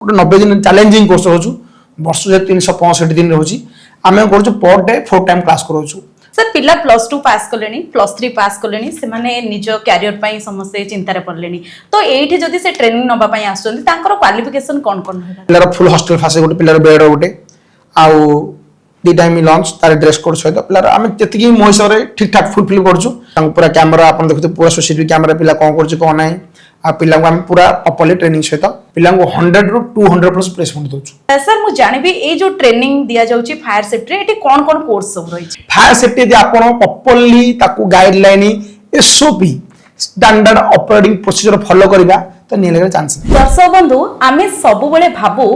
गोटे 90 दिन challenging course रोचु वर्ष 365 दिन रोची आम कर पर डे 4 टाइम क्लास करूँ। सर पिला +2 पास कले +3 पास कले से माने निज कैरियर समस्ते चिंतार पड़े तो ये जदि से ट्रेनिंग नापी आसुँच क्वालिफिकेशन कौन कौन पिलार फुल हॉस्टल फासे गोटे पिलार बेड गोटे आउ 2 टाइम लंच तार ड्रेस कोड सहित पिलार आम जी मो हिसाब से ठीक ठाक फुलफिल करूँ पूरा कैमरा आप देखते पूरा सीसीटीवी कैमरा पिला कौन कर कौन ना आ पिला को हम पूरा प्रॉपर्ली ट्रेनिंग सहित पिला 100 ରୁ 200 प्लस प्लेसमेंट दोछु। सर मु जानबी ए जो ट्रेनिंग दिया जाउची फायर सेफ्टी एटी कोन कोन कोर्स सब रही छै फायर सेफ्टी यदि आपण प्रॉपर्ली ताकू guideline SOP standard operating procedure follow करबा तो नहीं लगेगा चांस। दर्शक बंधु आमे सब बेले भाबू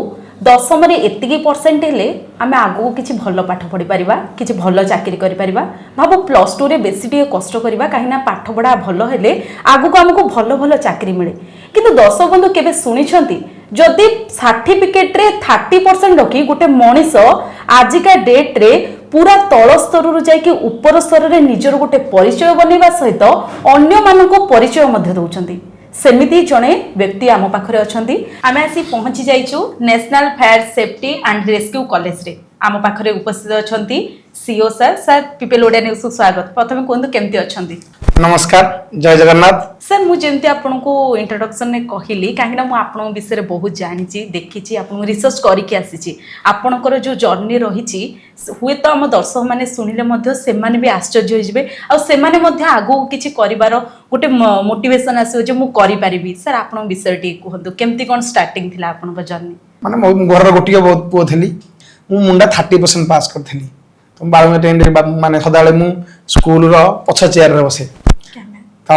10 रे एतिकी परसेंट हेले आमे आगु किछि भलो पाठ पढि परिबा किछि भलो चाकरी करि परिबा भाबू +2 रे बेसी टिके कष्ट करबा काहिना पाठ पढा भलो हेले आगु को हमको भलो भलो चाकरी मिले किंतु दर्शक बंधु केबे सुनि छंती जदि सर्टिफिकेट रे 30% रखी गोटे मनीष आजिका डेट रे पूरा तल स्तर रु जाई कि ऊपर स्तर रे निजर गोटे परिचय बनेबा सहित अन्य मानको परिचय मध्य दउछंती सेमिति जणे व्यक्ति आम पाखरे अछंती आमे आसी पहुंची जाइछु national fire safety and rescue college रे आम पाखरे उपस्थित अछंती CO sir sir people Odia news को स्वागत। प्रथमे कोंदु केमती अछंती? नमस्कार जय जगन्नाथ। सर मु जेमती आपनको इंट्रोडक्शन ने कहिली काहेना मु आपन विषय रे बहुत जानिची देखिची आपन रिसर्च करिके आसीची आपनकर जो जर्नी रहिची हुए तो हम दर्शक माने सुनिले मध्य से माने भी आश्चर्य होइबे आ से माने मध्य आगो किछि करिवार गोटे मोटिवेशन आसीओ जे मु करि परिबी। सर आपन विषय टी कहंतु केमती कोन स्टार्टिंग थिला आपनकर जर्नी? माने मो घर गोटिया बहुत पुओ थिली मु मुंडा 30% पास करथिली तो 12 टाइम रे माने सदाले मु स्कूल रो पछा चेयर रे बसे तो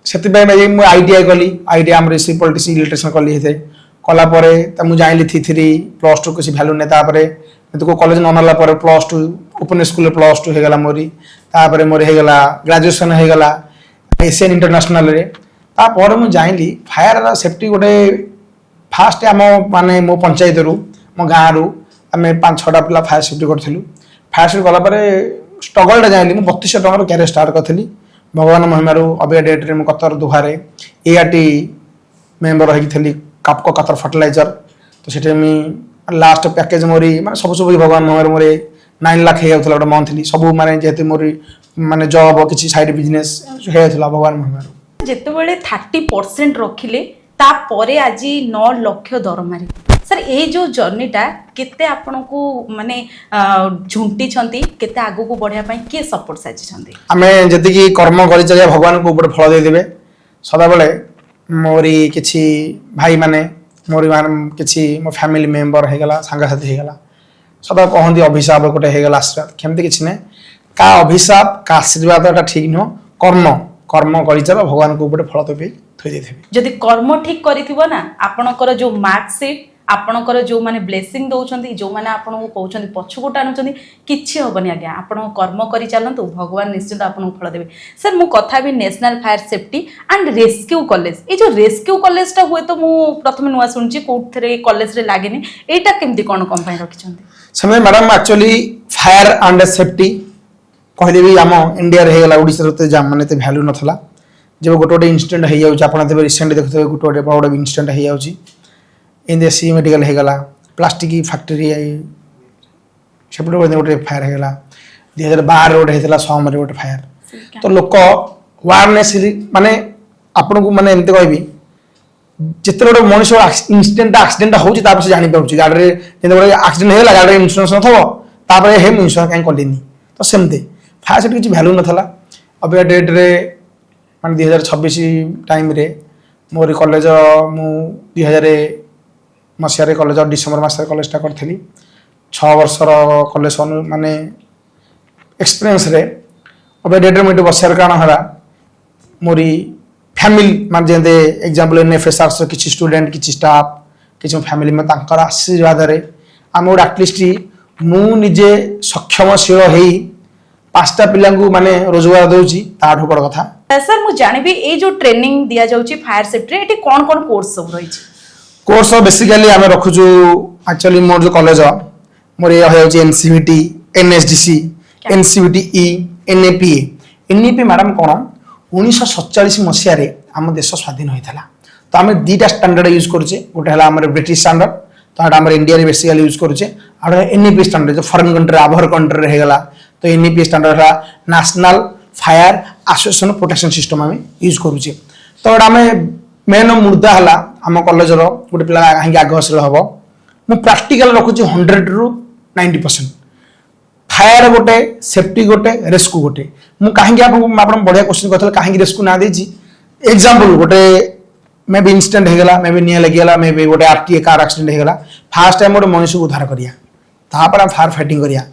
सेति पे मु आईटीआई कली आईटीआई हम रिसी पॉलिटिक्स इलेक्ट्रिशियन कली हे कला परे त मु जाइली थी +2 किसी वैल्यू ने तापरे तो कॉलेज न नला परे +2 ओपन स्कूल +2 हे गला मोरी तापरे मोर हे गला ग्रेजुएशन हे गला एशियन इंटरनेशनल रे तापर मु जाइली फायर सेफ्टी गोटे फास्ट आम माने मो पंचायत रु मो गाँ रु आम 5-6 पिला फायर सेफ्टी करथिलु फायर सेफ्टी गला परे स्ट्रगल जाइली मु 3200 टका कैरियर स्टार्ट करथिली भगवान महिमारू अबे डेट रे मु कतर दुहारे एआरटी मेंबर रही थली कापको कतर फर्टिलाइजर तो सेटे मी लास्ट पैकेज मोरी माने सब सब भगवान महिमारू मोरे 9 लाख हे होतला गोटे मंथली सब माने जेते मोरी माने जॉब किछि साइड बिजनेस हे होतला भगवान महिमारू जेते बेले 30% रखिले ता परे आज 9 लाख दरमारी। सर ये जो जर्नीटा केते आपनको माने झुंटी छंती केते आगु को बढ़िया पई के सपोर्ट साजी छंती? आमे जति की कर्म करि चलिया भगवान को ऊपर फल दे देबे सदा बेले मोरी किछि भाई माने मोरी मान किछि मो फैमिली मेंबर हे गला संगा साथी हे गला सदा कहंदी अभिशाप गोटे हे गला आशीर्वाद केमते किछि ने का अभिशाप का आशीर्वादटा ठीक न कर्म कर्म करि चला भगवान को ऊपर फल देबे थई देथबे जदि कर्म ठीक करिथिबो ना आपनकर जो मार्कशीट आपनकर जो माने ब्लेसिंग दउछंती जो माने आपन को कहउछंती पछको टानुछंती किछि होबनी आज्ञा आपण कर्म करि चालंतु भगवान निश्चित आपन फल देबे। सर मु कथा भी national fire safety and rescue college ए जो रेस्क्यू कॉलेज ता हुए तो मु प्रथम नुवा सुनछि कोथरे कॉलेज रे लागेनी एटा केमती कोन कंपनी रखिछंती? समय madam actually fire and safety कहले भी हम इंडिया रे हेला ओडिसा रे जाम माने ते वैल्यू नथला जब गोटे इंसिडेंट हे जाउछ आपण ते रिसेंट देखते गोटे बड़ इंसिडेंट हे जाउछ इंदेसी मेडिकल हे गला प्लास्टिक फैक्ट्री सेपटे गोटे फायर हे गला 2012 गोटे हेतला सोम रे गोटे फायर तो लोक अवेयरनेस माने आपन को माने एमते कहबी जिते गोटे मनुष्य इंसिडेंट एक्सीडेंट होउची तापर से जानि पाउची गाड़ी रे जेते गोटे एक्सीडेंट हेला गाड़ी इंश्योरेंस नथबो तापर हे इंश्योरेंस काई कलिनी तो सेमते फायर सेफ्टी किछि वैल्यू नथला अब डेट रे माने 2026 टाइम रे मोर कॉलेज मु 2000 मसिया कॉलेज डिसेम्बर मास कॉलेज टा करथिली 6 वर्ष कॉलेज माने एक्सपीरियंस रे अब डेट रे मटे बसियार कारण हला मोरी फैमिली मान जेंदे एग्जांपल एनएफएसआर से किछि स्टूडेंट किछि स्टाफ किछि फैमिली में तांकर आशीर्वाद रे हम एटलिस्ट मु निजे सक्षमशील हेई 5टा पिला को माने रोजगार दउची ताठो बड़ कथा। सर मु जानबी ए जो ट्रेनिंग दिया जाउची फायर सेफ्टी एटी कोन कोन कोर्स सब रही छै? कोर्स बेसिकली आम रखुचु एक्चुअली मोर जो कॉलेज मोर ये NCVT NSDC NCVT NAPA madam कौन 1947 मसीह आम देश स्वाधीन होता तो आम दुटा स्टांडर्ड यूज करुचे गोटे है आम ब्रिटिश स्टांडर्ड तो आम इंडिया बेसिकली यूज करुचे आउ एनईपी स्टांडर्ड जो फॉरेन कंट्री आभर कंट्री होगा तो एनईपी स्टांडर्ड है national fire association protection system आम यूज करुचे तो आम मेन मुद्दा है आम कॉलेज गोटे पिला कहीं आग्रहशील हम मु प्राक्टिकल रखुची 100 ରୁ 90%। फायर गोटे सेफ्टी गोटे रेस्क्यू गोटे मु कहीं आप बढ़िया क्वेश्चन करते कहीं रेस्क्यू ना देती एग्जांपल गोटे मे बी इंसिडेंट होगा मे बी निआ लगिगला मे बी गोटे आरटीए कार एक्सीडेंट होगा फास्ट टाइम गोटे मनुष्य को उद्धार करिया तापर फायर फाइटिंग करिया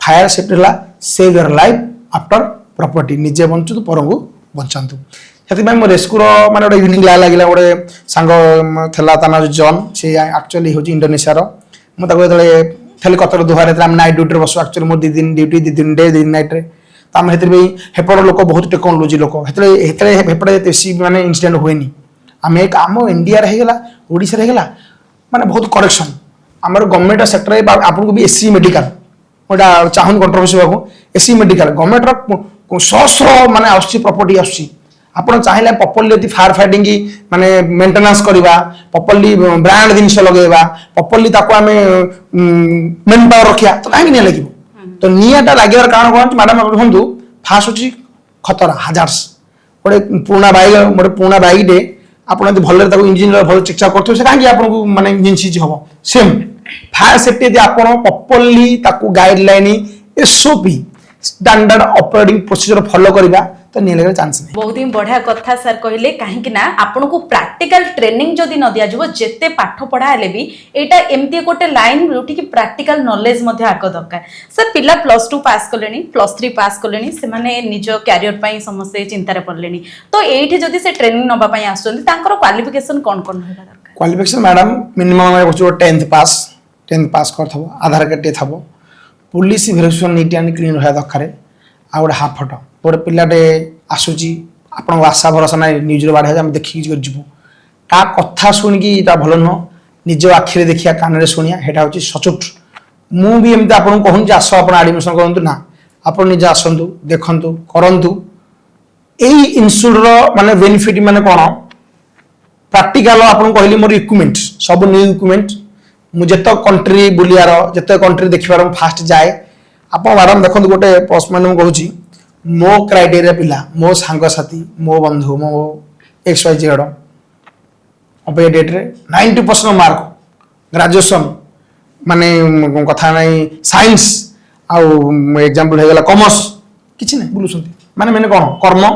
फायर सेफ्टी है save your life after property निजे बंचु पर को बचातु से मो रेस्क्यूर माने गोटे यूनिक लगे गोटे सांग था ता ना जॉन से एक्चुअली हूँ इंडोनेशिया मुझे खाली कतर दुहार नाइट ड्यूटी बस एक्चुअली मोर 2 दिन ड्यूटी 2 दिन डे 2 दिन नाइट रे तो आम हेपड़ लोक बहुत टेक्नोलोजी लोक हेपड़े बेसी माने इंसिडेंट हुए आम एक आम इंडिया होगा ओडिशा होगा माने बहुत करेक्शन आमर गवर्नमेंट सेक्टर आपको भी एससी मेडिकल गोटा चाहून कंट्रोवर्सी बाबू एससी मेडिकल गवर्नमेंट सहस्र माने आसुची प्रॉपर्टी आसुची आपन चाहिए प्रॉपर्ली यदि फायर फाइटिंग की माने मेंटेनेंस करवा प्रॉपर्ली ब्रांड जिनिस लगेगा प्रॉपर्ली ताको आमे मेन पावर रखिया तो कहीं नहीं लगे तो निआटा लगे कारण कौन मैडम कहूँ फास्ट होची खतरा हजार्स गोटे पुराना बाइक डे आप भले इंजिन भल चेक चाक करते कहीं आपको माने इंजिन सीज हम सेम फायर सेफ्टी यदि आप properly guideline SOP standard operating procedure follow करवा तो नहीं लगे चांस नहीं। बहुत ही बढ़िया कथा सर कहले कहीं ना आपन को प्रैक्टिकल ट्रेनिंग जदि न दिया जब जेते पाठ पढ़ा हेले भी एटा एमती गोटे लाइन जोठी कि प्रैक्टिकल नॉलेज मध्ये आक दरकार सर पिला +2 पास कलेनी +3 पास कलेनी से माने निज कैरियर पई समस्त चिंता रे पड़लेनी तो एठी जदि से ट्रेनिंग नबा पई आसुचंदी तांकर क्वालिफिकेशन कोन कोन होगा दरकार qualification madam minimum 10th pass करथबो आधार कार्ड टे थबो police verification neat and clean रहा दरकार आ गोटे हाफ फोटो गोटे पिलाटे आसूची आपन आशा भरोसा ना न्यूज बाढ़ आम देखिकी जीवु ता कथा शुणिकी भल नुह निज आखिरे देखिया कान शुणिया हेटा हूँ सचोट मु भी एमती आपको कहूँ आस आप एडमिशन करूँ ना आप निजे आसतु देखु करूँ यही इन्स्टिट्यूट माने बेनिफिट माने कौन प्रैक्टिकल आपको कहली मोर इक्विपमेंट सब न्यू इक्विपमेंट मुझे कंट्री बुलियार जिते कंट्री देखिबार फास्ट जाए आप मैडम देखो गोटे पोस्टमैन कहूँ मो क्राइटेरिया पिला मो सांगसाथी मो बंधु मो XYZ अब डेट रे 90% मार्क ग्रेजुएशन माने कथा नहीं साइंस आउ एग्जांपल होगला कॉमर्स किछि नहीं बुलुसंती माने मैंने कौन कर्म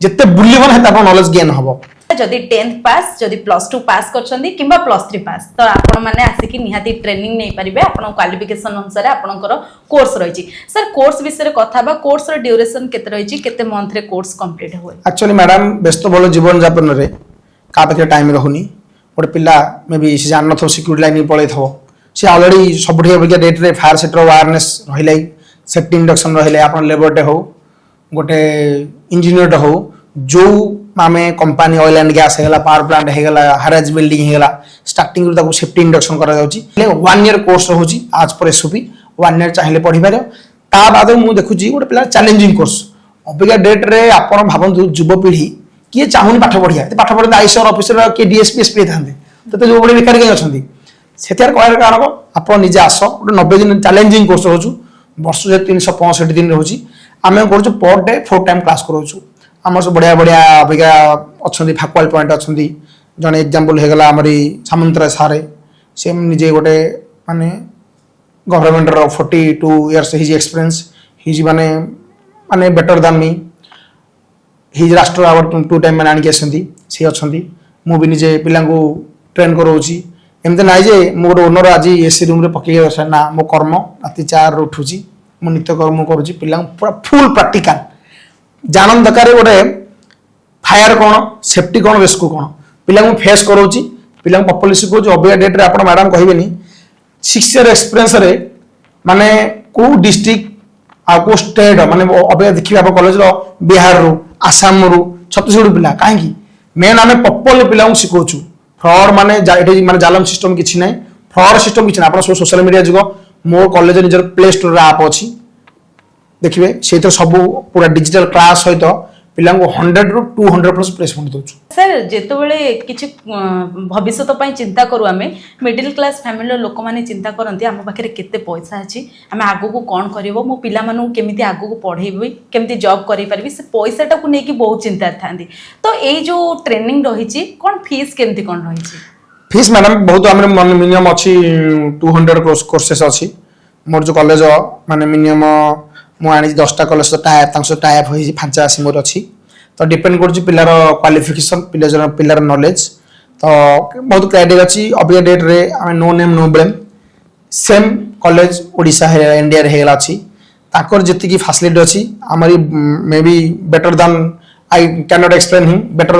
जिते बुलिबन हेता आपन नॉलेज गेन हबो जदि 10th पास जदि +2 पास करछंदी किंबा +3 पास तो आपण माने आसिकी निहाती ट्रेनिंग नै परिबे आपण क्वालिफिकेशन अनुसार आपणकर कोर्स रहिछि सर कोर्स विषय कथा बा कोर्स रो ड्यूरेशन केते रहिछि केते मंथ रे कोर्स कंप्लीट होय एक्चुअली मैडम व्यस्त बोलो जीवन यापन रे का पाखे टाइम रहउनी गोटे पिला मे बी से जान नथो सिक्योरिटी लाइन पळै थो से ऑलरेडी सबठी अबिका डेट रे फायर सेक्टर अवेयरनेस रहिलै सेफ्टी इंडक्शन रहिले आपण लेबर डे हो गोटे इंजीनियर डे हो जो आम कंपानी ऑयल एंड गैस होगा पावर प्लांट होगा हारेज बिल्डिंग होगा स्टार्टिंग सेफ्टी इंडक्शन करा 1 ईयर कोर्स रोचे आज पर एसओपी 1 ईयर चाहिए पढ़ी पार ता बाद मुझे देखुची गोटे पिला चैलेंजिंग कोर्स अबिका डेट रे आप भावतु युवपीढ़ी किए चाहूनी पाठ पढ़िया पाठ पढ़ते आईसीआर ऑफिसर किए डीएसपी एसपी था तो जो बड़े बेकार कहीं अच्छा से कहर कारण आप निजे आस गोटे 90 दिन चैलेंजिंग कोर्स रोचु वर्ष 365 दिन रोचे आम कर पर डे 4 टाइम क्लास करोचु आम सब बढ़िया बढ़िया अबिका अच्छा फैक्चुअल पॉइंट अच्छा जन एग्जांपल होगला आमरी सामंतराय सारे से निजे गोटे माने government 42 years his experience his माने माने बेटर दान मी हिज राष्ट्र अवार्ड 2 टाइम मैंने आनिक सी अच्छा मु भी निजे पिला ट्रेन करोची एमती ना जे मो गोटे ओनर आज एसी रूम पकई ना मो कर्म राति 4 उठुची मो नित्य कर्म करुँची पिला पूरा फुल प्रैक्टिकल जानन दरकार गोटे फायर कौन सेफ्टी कौन रेस्क्यू कौन पिला फेस करोची पिला प्रॉपर्ली शिखोची अबिका डेट रे आप मैडम कहबेनी 6 ईयर एक्सपीरियंस रे माने को डिस्ट्रिक्ट आ को स्टेट माने अबिका देखिबा आप कॉलेज रो बिहार रो आसाम रो छत्तीसगढ़ पिला काहे मेन आमे प्रॉपर्ली पिला शिखोचु फ्रॉड माने माने जालम सिस्टम किछि नै फ्रॉड सिस्टम किछि नै आप सोशल मीडिया जुगो मो कॉलेज निजर प्ले स्टोर रे आप अछि देखिए से तो सब पूरा डिजिटल क्लास सहित पिला 100 रु 200+ प्लेसमेंट दउछु। सर जेतबेले किछि भविष्यत पई चिंता करू आमे मिडिल क्लास फैमिली लोक माने चिंता करंती हम पाखरे केते पैसा अछि आमे आगु को कोन करबो मो पिला मानु केमिति आगु को पढेबी केमिति जॉब करि परबी से पैसाटा को नेकी बहुत चिंता थांदी तो एई जो ट्रेनिंग रहिछि कोन फीस केमिति कोन रहिछि फीस मैडम बहुत हमर मिनिमम अछि 200 कोर्सेस अछि मोर जो कॉलेज माने मिनिमम मु आनी 10टा कॉलेज तो टाइप होई फांचा आसी मोर अछि तो डिपेंड करछि पिलार क्वालिफिकेशन पिलार नॉलेज तो बहुत क्राइटेरिया अछि अबे डेट रे हम no name no blame same college Odisha है इंडिया रे हेला अछि ताकर जति की फैसिलिटी अछि हमरी may be better than I can not explain him better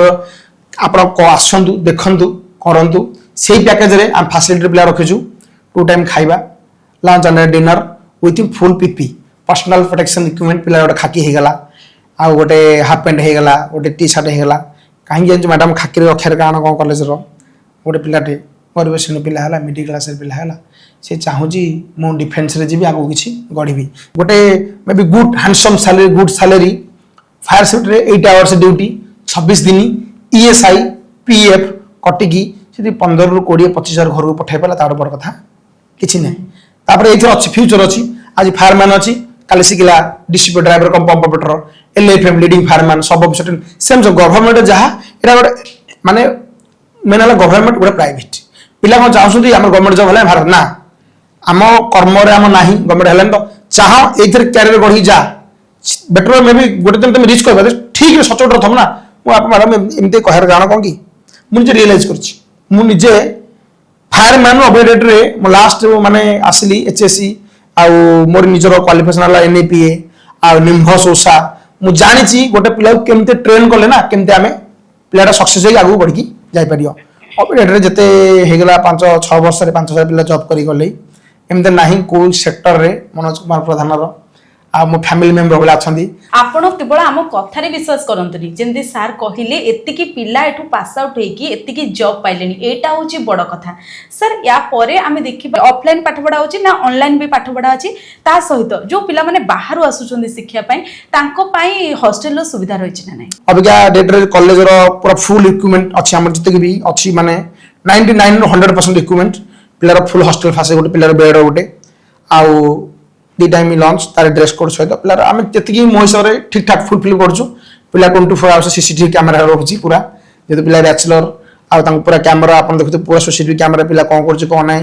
आपण को आसंतु देखंतु करंतु सेही पैकेज रे हम फैसिलिटी पिला रखिछु 2 टाइम खाइबा lunch and dinner with full PP personal protection equipment पिला गोटे खाकी हे गला आ गोटे हाफ पैंट हे गला गोटे टी शर्ट हे गला काहे जे मैडम खाकी रे रखर कारण को कॉलेज रो गोटे पिलाटे गरीब श्रेणी पिला हला मिडिल क्लास रे पिला हला से चाहू जी मो डिफेंस रे जीबी आगो किछि गढिबी गोटे may be good handsome salary good salary fire shift रे 8 आवर्स ड्यूटी 26 दिन ईएसआई पीएफ कटिकी से 15 रु 20 25 हजार घर को पठाई पाला तार बड़ कथा किछि नै तापर एथि अछि फ्यूचर अछि आज फायरमैन अछि काली सिकिला distributor driver cum pump operator LFM leading fireman sub officer same जो गवर्नमेंट जहा एरा गोटे माने मेनला गवर्नमेंट गोटे प्राइवेट पिला को चाहउछथि हमर गवर्नमेंट जॉब हला भारत ना आम कर्म रे आम नाही गवर्नमेंट हलन तो चाह एथि कैरियर गढी जा बेटर मे बी गोटे दिन तुम रीच करबा ठीक रे सचोट रथम ना मु आप मैडम एमते कहर गाना कोन की मु जे रियलाइज करछि मु निजे फायरमैन अपडेट रे मु लास्ट माने आसली एचएससी आ मोर निजर क्वालिफिकेशन हला एनएपीए आ निम्भस ओसा मु जानिछि गोटे पिला केमते ट्रेन करले ना केमते आमे पिलाटा सक्सेस होई आगु बढ़ी जाय परियो अपडेट रे जते हेगला 5-6 वर्ष रे 5000 पिला जॉब करी गले एमते नाही को सेक्टर रे मनोज कुमार प्रधान रो आ मो फैमिली मेंबर बला छथि आपण केवल आम कथारे विश्वास करंतनी जेंति सर कहिले एतिकी पिला एठु पास आउट हेकी एतिकी जॉब पाइलेनी एटा होची बड़ कथा सर या परे आमे देखिबा ऑफलाइन पाठ पढा होची ना ऑनलाइन भी पाठ पढा होची ता सहित जो पिला माने बाहरु आसुचंदी शिक्षा पई तांको पई हॉस्टल रो सुविधा रहिछि ना नै अबिका डेट रे कॉलेज रो पूरा फुल इक्विपमेंट अछि हमर जते भी अछि माने 99 100% इक्विपमेंट पिला रो फुल हॉस्टल फासे गोटे पिला रो बेड गोटे आउ 2 टाइम लंच तार ड्रेस कोड सहित पिला आम तेतिकी मो हिसाब रे ठीक ठाक फुलफिल करछु पिला 24 आवर्स सीसीटीवी कैमरा रखछि पूरा जेतो पिला बैचलर आ तांको पूरा कैमरा अपन देखते पूरा सीसीटीवी कैमरा पिला कोन करछु कोन नै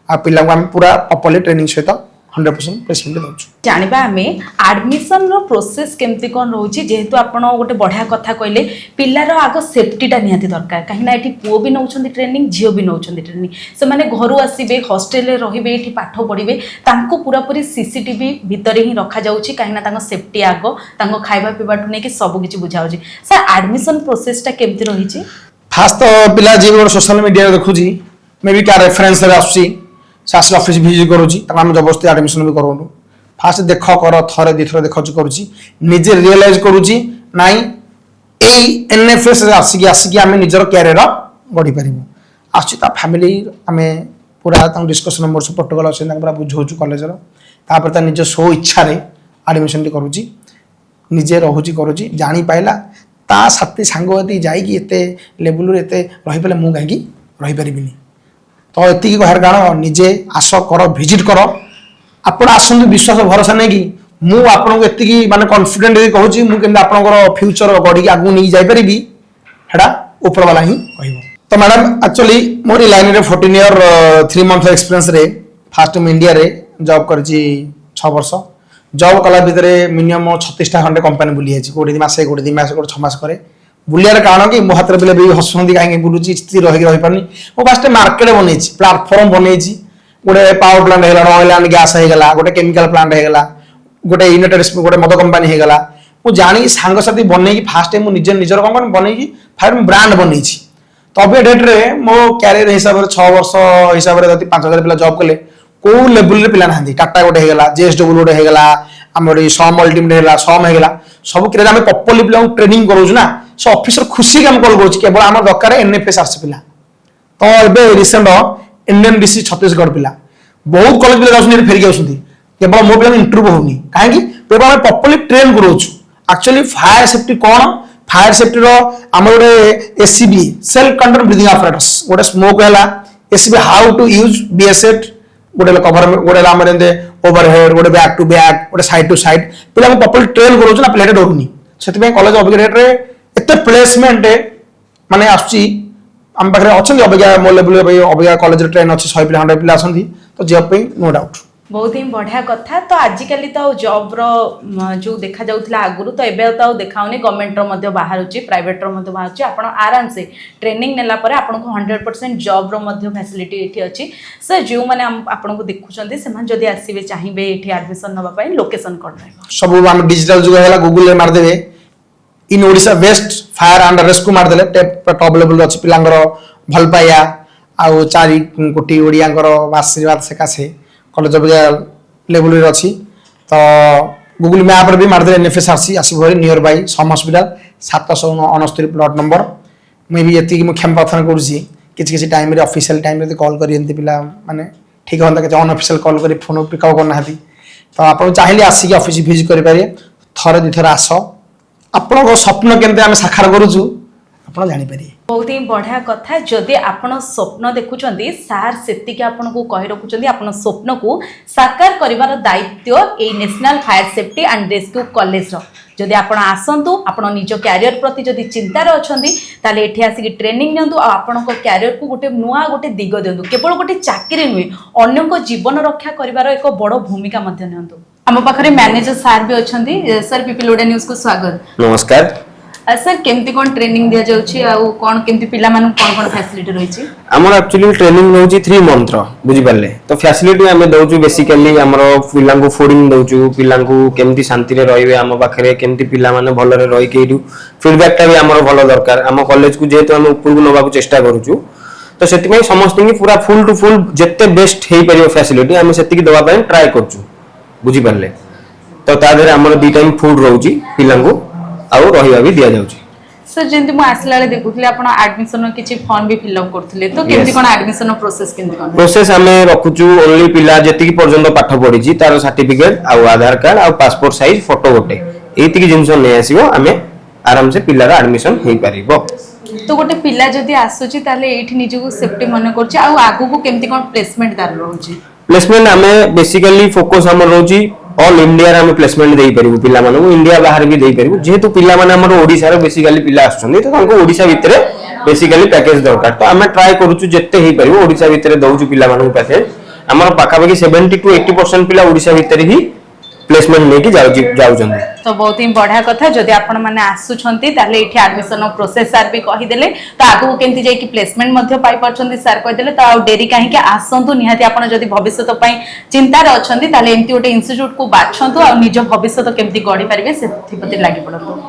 आ पिला को हम पूरा प्रॉपर्ली ट्रेनिंग सहित 100% प्लेसमेंट दउछु जानिबा हमें एडमिशन रो प्रोसेस केमती कोन रहउची जेहेतु आपण गोटे बढ़िया कथा कहले पिल्लार आगो सेफ्टीटा निहाती दरकार काहे ना एठी पुओ भी नउछंदी ट्रेनिंग झियो भी नउछंदी ट्रेनिंग से माने घरु आसीबे हॉस्टल रे रहिबे एठी पाठ पढिबे तांको पूरा पूरी सीसीटीवी भितरे ही रखा जाउची काहे ना तांको सेफ्टी आगो तांको खाइबा पिबाटु नै कि सब किछि बुझाउची सर एडमिशन प्रोसेसटा केमती रहिची फास्ट तो पिला जे सोशल मीडिया रे देखुजी मे बी का रेफरेंस रे आसी शासन ऑफिस विजिट करूची हम जबरदस्ती एडमिशन भी करूनु फास्ट देख कर थरे दिथर देख करूची निजे रियलाइज करूची नाइ एई एनएफएस रे आसिकी आमे निजर कैरियर गढी परिबो आछि ता फैमिली आमे पूरा ता डिस्कशन मोर से प्रोटोकॉल अछि ना पूरा बुझौछु कॉलेज रो ता पर ता निज सो इच्छा रे एडमिशन करूची निजे रहूची करूची जानी पाइला ता साथी सांगवती जाई कि एते लेवल रे एते रहि पले मु गागी रहि परिबिनी तो एति कहर गाण निजे आस कर विजिट कर आपण आसंतु विश्वास भरोसा नै कि मु आपन को एति माने कॉन्फिडेंट कहूची मु केन आपन फ्यूचर गडी आगु नै जाय परिबी हेडा ऊपर वाला ही कहबो तो मैडम एक्चुअली मोर लाइन रे 14 ईयर 3 मंथ एक्सपीरियंस रे फर्स्ट टाइम इंडिया रे जॉब करची 6 वर्ष जॉब कला भितरे मिनिमम 36 टा खंडे कंपनी बुली आछि कोडी मासे कोडी 2 मास कोडी 6 मास करे बुलियार कारण कि मो हाथ बेले भी हसंदी काहे बुलुची स्थिर रहि पानी मो फास्ट मार्केट बनेछि प्लेटफॉर्म बनेछि गोटे पावर प्लांट हेला ऑयल एंड गैस हे गला गोटे केमिकल प्लांट हे गला गोटे यूनाइटेड गोटे मद कंपनी हे गला मु जानी सांग साथी बनै कि फास्ट टाइम मु निजर कंपनी बनै कि फायर ब्रांड बनेछि तबे डेट रे मो कैरियर हिसाब रे 6 वर्ष हिसाब रे 5000 पिला जॉब कले को लेवल रे पिला नांदी टाटा गोटे हे गला जेएसडब्ल्यू गोटे हे गला हमर सम अल्टीमेट हेला सम हे गला सब किरे हम प्रॉपर्ली पिला ट्रेनिंग करूछु ना सो ऑफिसर खुशी काम कॉल करूछि केवल हमर दरकार एनएफएस आर्ट्स पिला तो एबे रिसेंट एनएमडीसी छत्तीसगढ़ पिला बहुत कॉलेज पिला जाउछन फेरि जाउछन केवल मो पिला इंटरव्यू होनी काहे कि पेपर हम प्रॉपर्ली ट्रेन करूछु एक्चुअली फायर सेफ्टी कौन फायर सेफ्टी रो आम गोटे SCB self control breathing apparatus गोटे स्मोक है एससीबी हाउ टू यूज बीएसएट गोटे कवर गोटे आम ओवरहेड गोटे बैक टू बैक गोटे साइड टू साइड पिला प्रॉपर ट्रेन करोछु ना पिलाटे डरुनी से कॉलेज अबिका डेट रे एते प्लेसमेंट माने आसुची आम पाखे अच्छा अबिका मो लेवल अबिका कॉलेज ट्रेन अच्छी 100 पिला 100 पिला आसती तो जॉब पे नो डाउट बहुत ही बढ़िया कथा तो आजिकल तो जॉब रो जो देखा जाउथला आगुरु तो एबे तो देखाउनी गवर्नमेंट रो मध्ये बाहरुची प्राइवेट रो मध्ये बाहरुची आपण आराम से ट्रेनिंग नेला परे आपण को 100% जॉब रो मध्ये फैसिलिटी एठी अछि सर जो माने आपण को देखुचंदी सेमान जदी आसीबे चाहिबे एठी एडमिशन नबा पई लोकेशन कोड रहबो सब हम डिजिटल जुग हैला गूगल रे मार देबे in Odisha best fire and rescue मार देले टॉप लेवल अछि पिलांगर भल पाया आ 4 कोटी ओडियांकर आशीर्वाद सकासे कॉलेज ऑफ लेवल रे अछि तो गूगल मैप रे भी मार दे एनएफएसआरसी आसीबो nearby some hospital 769 plot number मैं भी एति कि क्षमा प्रार्थना करूची किछि किछि टाइम रे ऑफिशियल टाइम रे कॉल करी एंती पिला माने ठीक होंदा कि अनऑफिशियल कॉल करी फोन पिक अप करना हती तो आपण चाहिले आसी कि ऑफिस विजिट करि पारे थरे दिथरा आसो आपण को स्वप्न केनते हम साकार करूछु आपण जानि पारे बहुत ही बढ़िया कथा जदि आपण स्वप्न देखुचंदी सार सेति के आपण को कहि रखुचंदी आपण स्वप्न को साकार करिवार दायित्व ए national fire safety and rescue college रो जदि आपण आसंतु आपण निज कैरियर प्रति जदि चिंता रे अछंदी ताले एठी आसी ट्रेनिंग नियंतु आ आपण को कैरियर को गोटे दिग देंतु केवल गोटे चाकरी नुहे अन्य को जीवन रक्षा करिवार एक बड़ भूमिका मध्य नियंतु हम पाखरे मैनेजर सार भी अछंदी सर पीपल ओडा न्यूज को स्वागत नमस्कार सर केमती कोन ट्रेनिंग दिया जाउची आ कोन केमती पिला मानु कोन कोन फैसिलिटी रहिची हमर एक्चुअली ट्रेनिंग होची 3 मंथ रो बुझि पाले तो फैसिलिटी हमें दउचू बेसिकली हमर पिला को फूडिंग दउचू पिला को केमती शांति रे रहिबे हम पाखरे केमती पिला माने भलो रे रहि केइडू फीडबैक ता भी हमर भलो दरकार हम कॉलेज को जेतो हम ऊपर को नबा को चेष्टा करूचू तो सेति में समस्त की पूरा फुल टू फुल जत्ते बेस्ट हेई परियो फैसिलिटी हम सेति की दवा पय ट्राई करचू बुझि पाले तो ता देरे हमर 2 टाइम फूड रहउची पिला को आउ रहिबा भी दिया जाउची सर जेंति मु आसला रे देखुथले आपण एडमिशन किछि फॉर्म भी फिल अप करथले तो केमति कोन एडमिशन प्रोसेस केमति कोन प्रोसेस हमें रखुचू ओनली पिला जेति की पर्यंत पाठ पढिची तार सर्टिफिकेट आउ आधार कार्ड आउ पासपोर्ट साइज फोटो गोटे एति की जिंस नै आसीबो हमें आराम से पिला रा एडमिशन हेई परिबो तो गोटे पिला जदी आसुची ताले एठी निजु सेफ्टी मन करछि आउ आगु को केमति कोन प्लेसमेंट दार रहउची प्लेसमेंट हमें बेसिकली फोकस हमर रहउची ऑल इंडिया रे हम प्लेसमेंट देई परिबो पिला मानको इंडिया बाहर भी देई परिबो जेहेतु पिला माने हमर ओडिसा रे बेसिकली पिला आछन तो तांको ओडिसा भितरे बेसिकली पैकेज दरकार तो हमें ट्राई करूछु जत्ते हेई परिबो ओडिसा भितरे दउछु पिला मानको पैकेज हमर पाखा पाखी 70 टू 80% पिला ओडिसा भितरे ही प्लेसमेंट लेके जाउछन तो बहुत ही बढ़िया कथा जदि आपण माने आसुछंती ताले एठी एडमिशन प्रोसेस सर भी कहि देले तो आगु केमति जाई कि प्लेसमेंट मध्ये पाई परछंती सर कहि देले तो आ डेरी काहे कि आसंतु निहाती आपण जदि भविष्यत पई चिंता रे अछंती ताले एमति ओटे इंस्टिट्यूट को बाछंतु आ निज भविष्यत केमति गढी परिबे सेथि प्रति लागि पड़तो।